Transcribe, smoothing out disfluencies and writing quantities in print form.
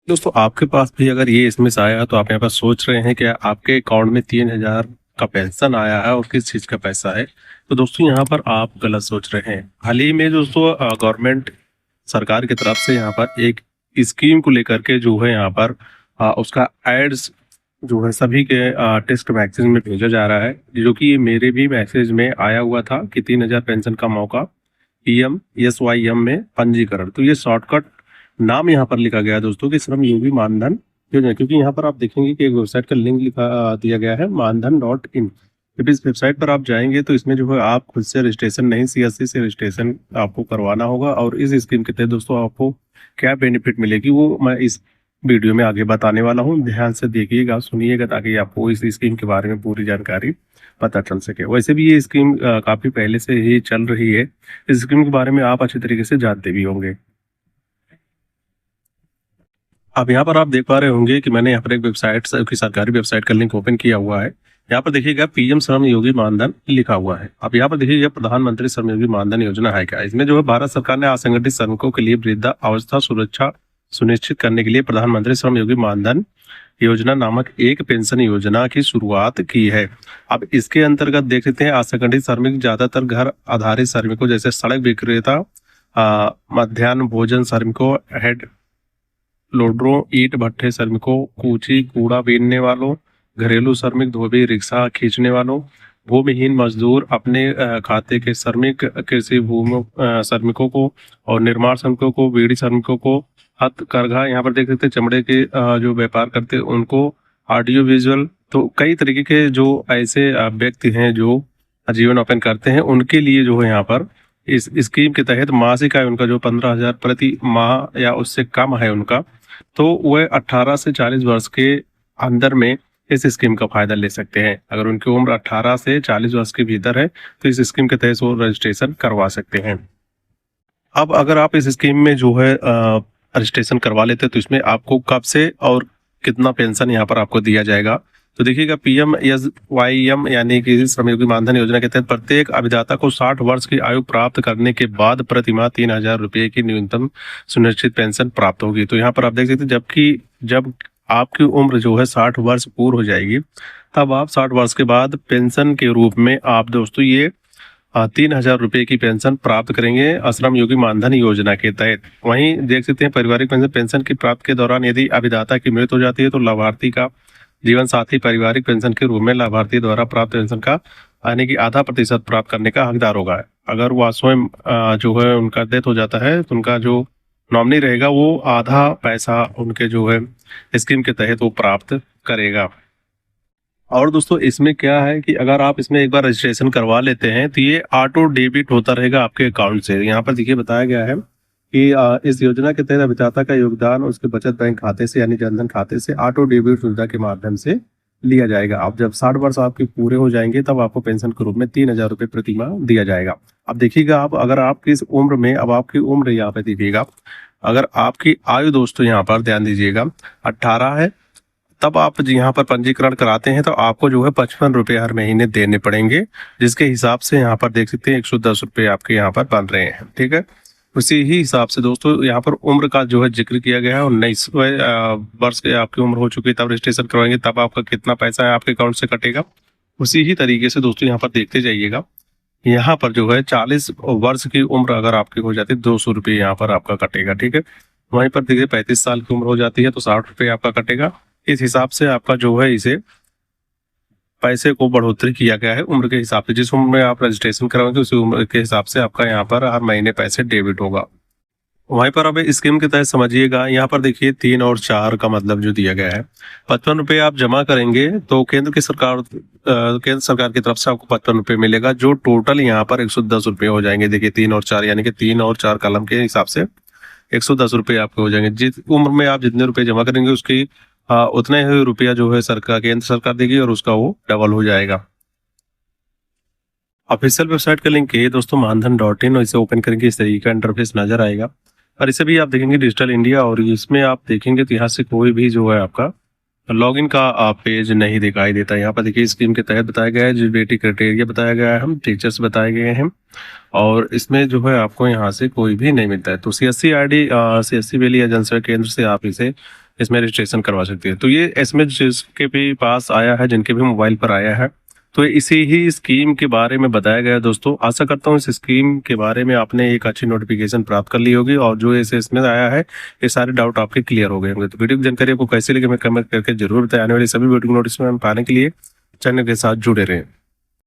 दोस्तों आपके पास भी अगर ये एसएमएस आया तो आप यहाँ पर सोच रहे हैं कि आपके अकाउंट में 3,000 का पेंशन आया है और किस चीज का पैसा है। तो दोस्तों यहाँ पर आप गलत सोच रहे हैं। हाल ही में दोस्तों गवर्नमेंट सरकार की तरफ से यहाँ पर एक स्कीम को लेकर के जो है यहाँ पर उसका एड्स जो है सभी के टेक्स्ट मैसेज में भेजा जा रहा है, जो कि ये मेरे भी मैसेज में आया हुआ था कि 3,000 पेंशन का मौका PMSYM में पंजीकरण। तो ये शॉर्टकट नाम यहाँ पर लिखा गया है दोस्तों कि श्रम योगी मानधन योजना, क्योंकि यहाँ पर आप देखेंगे कि एक वेबसाइट का लिंक दिया गया है मानधन.in। जब इस वेबसाइट पर आप जाएंगे तो इसमें जो है आप खुद से रजिस्ट्रेशन नहीं, CSC से रजिस्ट्रेशन आपको करवाना होगा। और इस स्कीम के तहत दोस्तों आपको क्या बेनिफिट मिलेगी वो मैं इस वीडियो में आगे बताने वाला हूँ। ध्यान से देखिएगा, सुनिएगा, ताकि आपको इस स्कीम के बारे में पूरी जानकारी पता चल सके। वैसे भी ये स्कीम काफी पहले से ही चल रही है। इस स्कीम के बारे में आप अच्छी तरीके से जानते भी होंगे। अब यहाँ पर आप देख पा रहे होंगे कि मैंने यहाँ पर एक वेबसाइट की सरकारी वेबसाइट का लिंक ओपन किया हुआ है। यहाँ पर देखिएगा PM श्रम योगी मानधन लिखा हुआ है। अब यहाँ पर देखिएगा प्रधानमंत्री श्रम योगी मानधन योजना है क्या। इसमें जो है भारत सरकार ने असंगठित श्रमिकों के लिए वृद्धा अवस्था सुरक्षा सुनिश्चित करने के लिए प्रधानमंत्री श्रम योगी मानधन योजना नामक एक पेंशन योजना की शुरुआत की है। अब इसके अंतर्गत देख सकते हैं असंगठित श्रमिक ज्यादातर घर आधारित श्रमिकों जैसे सड़क विक्रेता, मध्याह्न भोजन श्रमिकों, हेड लोडरों, ईंट भट्ठे श्रमिकों, कूची कूड़ा बीनने वालों, घरेलू श्रमिक, धोबी रिक्शा खींचने वालों, भूमिहीन मजदूर, अपने खाते के श्रमिक, कृषि भूमि श्रमिकों को और निर्माण श्रमिकों को, बीड़ी श्रमिकों को, हथकरघा, यहाँ पर देख सकते हैं चमड़े के जो व्यापार करते हैं उनको, ऑडियो विजुअल। तो कई तरीके के जो ऐसे व्यक्ति हैं जो जीवनोपार्जन करते हैं उनके लिए जो है यहाँ पर इस स्कीम के तहत मासिक आय उनका जो 15,000 प्रति माह या उससे कम है उनका, तो वह 18 से 40 वर्ष के अंदर में इस स्कीम का फायदा ले सकते हैं। अगर उनकी उम्र 18 से 40 वर्ष के भीतर है तो इस स्कीम के तहत वो रजिस्ट्रेशन करवा सकते हैं। अब अगर आप इस स्कीम में जो है रजिस्ट्रेशन करवा लेते हैं तो इसमें आपको कब से और कितना पेंशन यहाँ पर आपको दिया जाएगा। तो देखिएगा PMSYM यानी कि श्रम योगी मानधन योजना के तहत प्रत्येक अभिदाता को 60 वर्ष की आयु प्राप्त करने के बाद प्रतिमाह 3,000 रुपये की न्यूनतम सुनिश्चित पेंशन प्राप्त होगी। तो यहाँ पर आप देख सकते हैं जबकि जब आपकी उम्र जो है 60 वर्ष पूर्ण हो जाएगी तब आप 60 वर्ष के बाद पेंशन के रूप में आप दोस्तों ये 3,000 रुपये की पेंशन प्राप्त करेंगे श्रम योगी मानधन योजना के तहत। वहीं देख सकते हैं परिवारिक पेंशन की प्राप्त के दौरान यदि अभिदाता की मृत्यु हो जाती है तो लाभार्थी का जीवन साथी पारिवारिक पेंशन के रूप में लाभार्थी द्वारा प्राप्त पेंशन का यानी कि आधा प्रतिशत प्राप्त करने का हकदार होगा। अगर वह स्वयं जो है उनका डेथ हो जाता है तो उनका जो नॉमिनी रहेगा वो आधा पैसा उनके जो है स्कीम के तहत वो प्राप्त करेगा। और दोस्तों इसमें क्या है कि अगर आप इसमें एक बार रजिस्ट्रेशन करवा लेते हैं तो ये ऑटो डेबिट होता रहेगा आपके अकाउंट से। यहाँ पर देखिए बताया गया है कि इस योजना के तहत अभिदाता का योगदान उसके बचत बैंक खाते से यानी जनधन खाते से ऑटो डेबिट सुविधा के माध्यम से लिया जाएगा। अब जब 60 वर्ष आपके पूरे हो जाएंगे तब आपको पेंशन के रूप में 3,000 रुपये प्रति माह दिया जाएगा। अब देखिएगा आप अगर आप किस उम्र में, अब आपकी उम्र यहाँ पे देखिएगा, अगर आपकी आयु दोस्तों यहाँ पर ध्यान दीजिएगा 18 है तब आप यहाँ पर पंजीकरण कराते हैं तो आपको जो है 55 रुपये हर महीने देने पड़ेंगे, जिसके हिसाब से यहाँ पर देख सकते हैं 110 रुपये आपके यहाँ पर बन रहे हैं। ठीक है, उसी ही हिसाब से दोस्तों यहाँ पर उम्र का जो है जिक्र किया गया है। 19 वर्ष के आपकी उम्र हो चुकी है तब रजिस्ट्रेशन करवाएंगे तब आपका कितना पैसा है आपके अकाउंट से कटेगा। उसी ही तरीके से दोस्तों यहाँ पर देखते जाइएगा, यहाँ पर जो है 40 वर्ष की उम्र अगर आपकी हो जाती है 200 रुपये यहाँ पर आपका कटेगा। ठीक है, वहीं पर देखिए 35 साल की उम्र हो जाती है तो 60 रुपये आपका कटेगा। इस हिसाब से आपका जो है इसे पैसे को बढ़ोतरी किया गया है उम्र के हिसाब से। जिस उम्र में आप रजिस्ट्रेशन कराएंगे उसी उम्र के हिसाब से आपका यहाँ पर हर महीने पैसे डेबिट होगा। वहीं पर अब स्कीम के तहत समझिएगा, यहाँ पर देखिए 3 और 4 का मतलब जो दिया गया है, 55 रुपये आप जमा करेंगे तो केंद्र सरकार की तरफ से आपको 55 रुपये मिलेगा, जो टोटल यहाँ पर 110 रुपये हो जाएंगे। देखिए 3 और 4 यानी कि 3 और 4 कलम के हिसाब से 110 रुपये आपके हो जाएंगे। जिस उम्र में आप जितने रुपये जमा करेंगे उसकी उतने ही रुपया जो है सरकार, केंद्र सरकार देगी और उसका वो डबल हो जाएगा। ऑफिशियल वेबसाइट का लिंक है दोस्तों मानधन.in, और इसे ओपन करेंगे इस तरीके का इंटरफेस नजर आएगा। और इसे भी आप देखेंगे डिजिटल इंडिया, और इसमें आप देखेंगे तो यहाँ से कोई भी जो है आपका लॉगिन का पेज नहीं दिखाई देता। यहाँ पर देखिए स्कीम के तहत बताया गया है, एलिजिबिलिटी क्राइटेरिया बताया गया है, हम टीचर्स बताए गए हैं, और इसमें जो है आपको यहाँ से कोई भी नहीं मिलता है। तो CSC ID CSC वैली या जनसेवा केंद्र से आप इसे इसमें रजिस्ट्रेशन करवा सकती है। तो ये एसएमएस जिसके भी पास आया है, जिनके भी मोबाइल पर आया है, तो इसी ही स्कीम के बारे में बताया गया है दोस्तों। आशा करता हूँ इस स्कीम के बारे में आपने एक अच्छी नोटिफिकेशन प्राप्त कर ली होगी और जो इसे इसमें आया है ये सारे डाउट आपके क्लियर हो गए होंगे। तो वीडियो की जानकारी आपको कैसी लगी मैं कमेंट करके जरूर बताएं। आने वाली सभी वीडियो नोटिस में पाने के लिए चैनल के साथ जुड़े रहें।